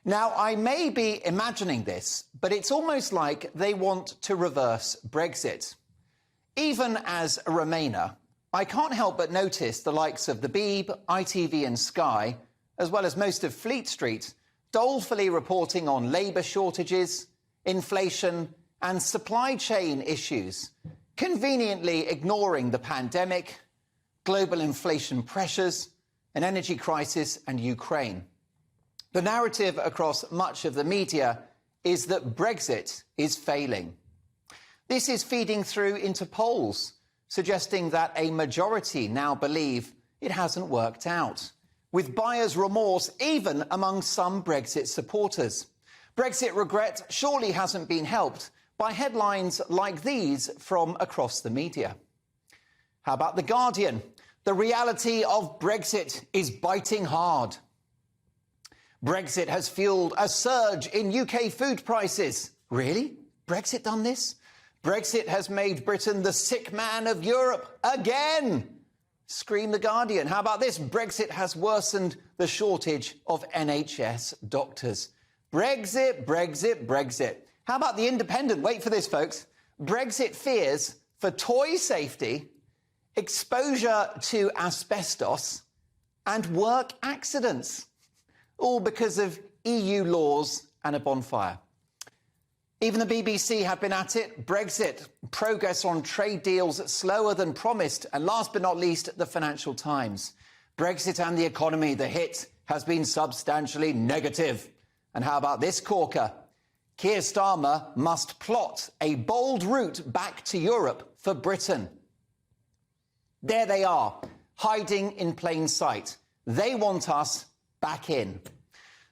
Now, I may be imagining this, but it's almost like they want to reverse Brexit. Even as a Remainer, I can't help but notice the likes of the Beeb, ITV and Sky, as well as most of Fleet Street, dolefully reporting on labour shortages, inflation and supply chain issues, conveniently ignoring the pandemic, global inflation pressures, an energy crisis and Ukraine. The narrative across much of the media is that Brexit is failing. This is feeding through into polls, suggesting that a majority now believe it hasn't worked out, with buyer's remorse even among some Brexit supporters. Brexit regret surely hasn't been helped by headlines like these from across the media. How about The Guardian? The reality of Brexit is biting hard. Brexit has fueled a surge in UK food prices. Really? Brexit done this? Brexit has made Britain the sick man of Europe again. Scream The Guardian. How about this? Brexit has worsened the shortage of NHS doctors. Brexit, Brexit, Brexit. How about The Independent? Wait for this, folks. Brexit fears for toy safety, exposure to asbestos and work accidents. All because of EU laws and a bonfire. Even the BBC have been at it. Brexit, progress on trade deals slower than promised. And last but not least, the Financial Times. Brexit and the economy, the hit has been substantially negative. And how about this corker? Keir Starmer must plot a bold route back to Europe for Britain. There they are, hiding in plain sight. They want us back in.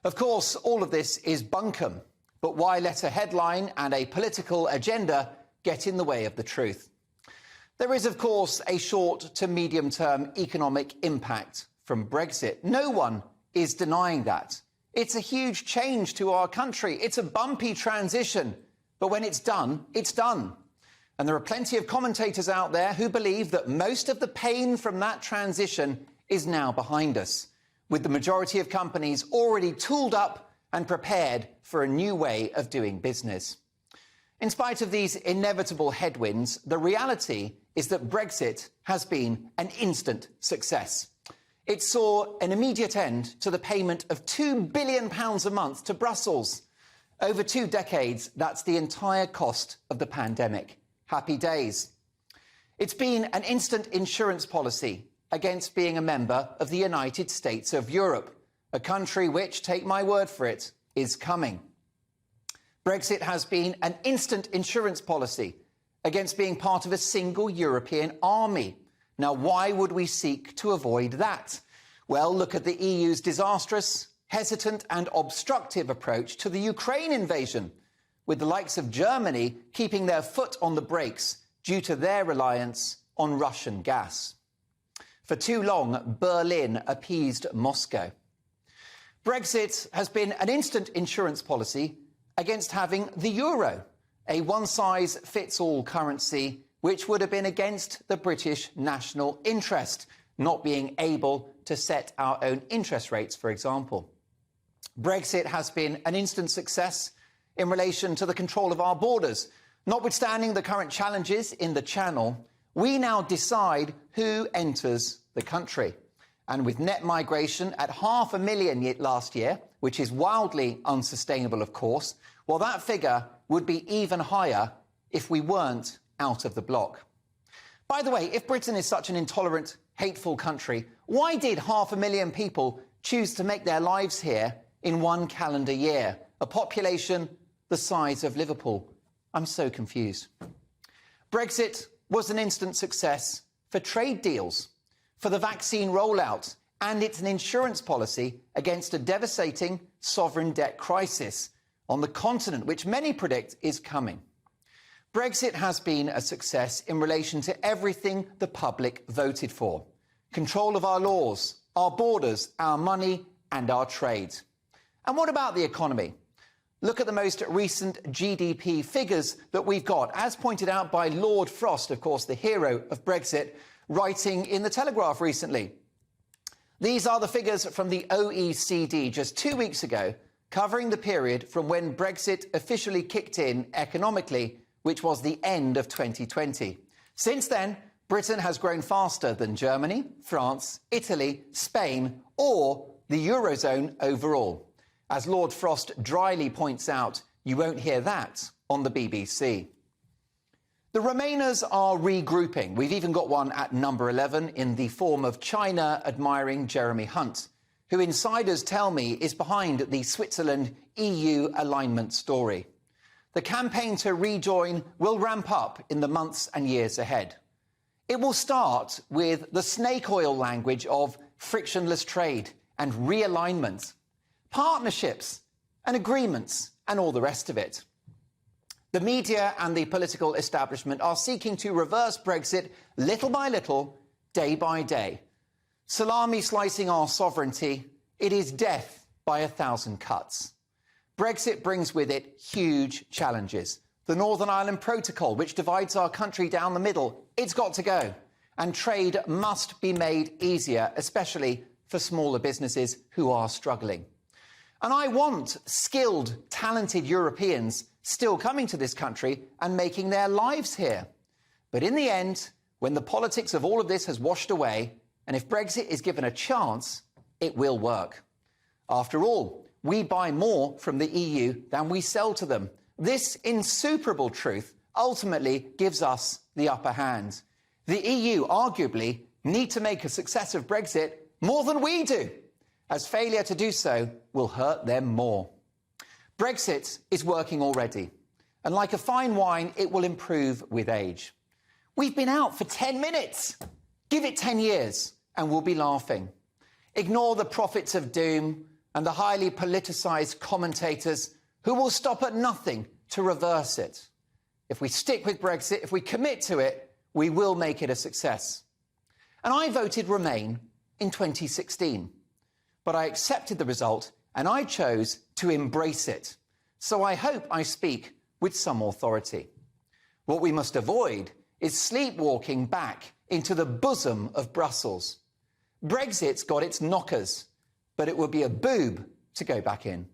Of course, all of this is bunkum, but why let a headline and a political agenda get in the way of the truth? There is, of course, a short to medium-term economic impact from Brexit. No one is denying that. It's a huge change to our country. It's a bumpy transition, but when it's done, it's done. And there are plenty of commentators out there who believe that most of the pain from that transition is now behind us, with the majority of companies already tooled up and prepared for a new way of doing business. In spite of these inevitable headwinds, the reality is that Brexit has been an instant success. It saw an immediate end to the payment of £2 billion a month to Brussels. Over 2 decades, that's the entire cost of the pandemic. Happy days. It's been an instant insurance policy against being a member of the United States of Europe, a country which, take my word for it, is coming. Brexit has been an instant insurance policy against being part of a single European army. Now, why would we seek to avoid that? Well, look at the EU's disastrous, hesitant and obstructive approach to the Ukraine invasion, with the likes of Germany keeping their foot on the brakes due to their reliance on Russian gas. For too long, Berlin appeased Moscow. Brexit has been an instant insurance policy against having the euro, a one-size-fits-all currency which would have been against the British national interest, not being able to set our own interest rates, for example. Brexit has been an instant success in relation to the control of our borders. Notwithstanding the current challenges in the Channel, we now decide who enters the country. And with net migration at 500,000 last year, which is wildly unsustainable, of course, well, that figure would be even higher if we weren't out of the bloc. By the way, if Britain is such an intolerant, hateful country, why did 500,000 people choose to make their lives here in 1 calendar year? A population the size of Liverpool. I'm so confused. Brexit was an instant success for trade deals, for the vaccine rollout, and it's an insurance policy against a devastating sovereign debt crisis on the continent, which many predict is coming. Brexit has been a success in relation to everything the public voted for. Control of our laws, our borders, our money and our trade. And what about the economy? Look at the most recent GDP figures that we've got, as pointed out by Lord Frost, of course, the hero of Brexit, writing in The Telegraph recently. These are the figures from the OECD just 2 weeks ago, covering the period from when Brexit officially kicked in economically, which was the end of 2020. Since then, Britain has grown faster than Germany, France, Italy, Spain, or the Eurozone overall. As Lord Frost dryly points out, you won't hear that on the BBC. The Remainers are regrouping. We've even got one at number 11 in the form of China admiring Jeremy Hunt, who insiders tell me is behind the Switzerland-EU alignment story. The campaign to rejoin will ramp up in the months and years ahead. It will start with the snake oil language of frictionless trade and realignment, partnerships and agreements and all the rest of it. The media and the political establishment are seeking to reverse Brexit little by little, day by day. Salami slicing our sovereignty, it is death by 1,000 cuts. Brexit brings with it huge challenges. The Northern Ireland Protocol, which divides our country down the middle, it's got to go. And trade must be made easier, especially for smaller businesses who are struggling. And I want skilled, talented Europeans still coming to this country and making their lives here. But in the end, when the politics of all of this has washed away, and if Brexit is given a chance, it will work. After all, we buy more from the EU than we sell to them. This insuperable truth ultimately gives us the upper hand. The EU arguably need to make a success of Brexit more than we do, as failure to do so will hurt them more. Brexit is working already, and like a fine wine, it will improve with age. We've been out for 10 minutes. Give it 10 years, and we'll be laughing. Ignore the prophets of doom and the highly politicised commentators who will stop at nothing to reverse it. If we stick with Brexit, if we commit to it, we will make it a success. And I voted Remain in 2016. But I accepted the result and I chose to embrace it. So I hope I speak with some authority. What we must avoid is sleepwalking back into the bosom of Brussels. Brexit's got its knockers, but it would be a boob to go back in.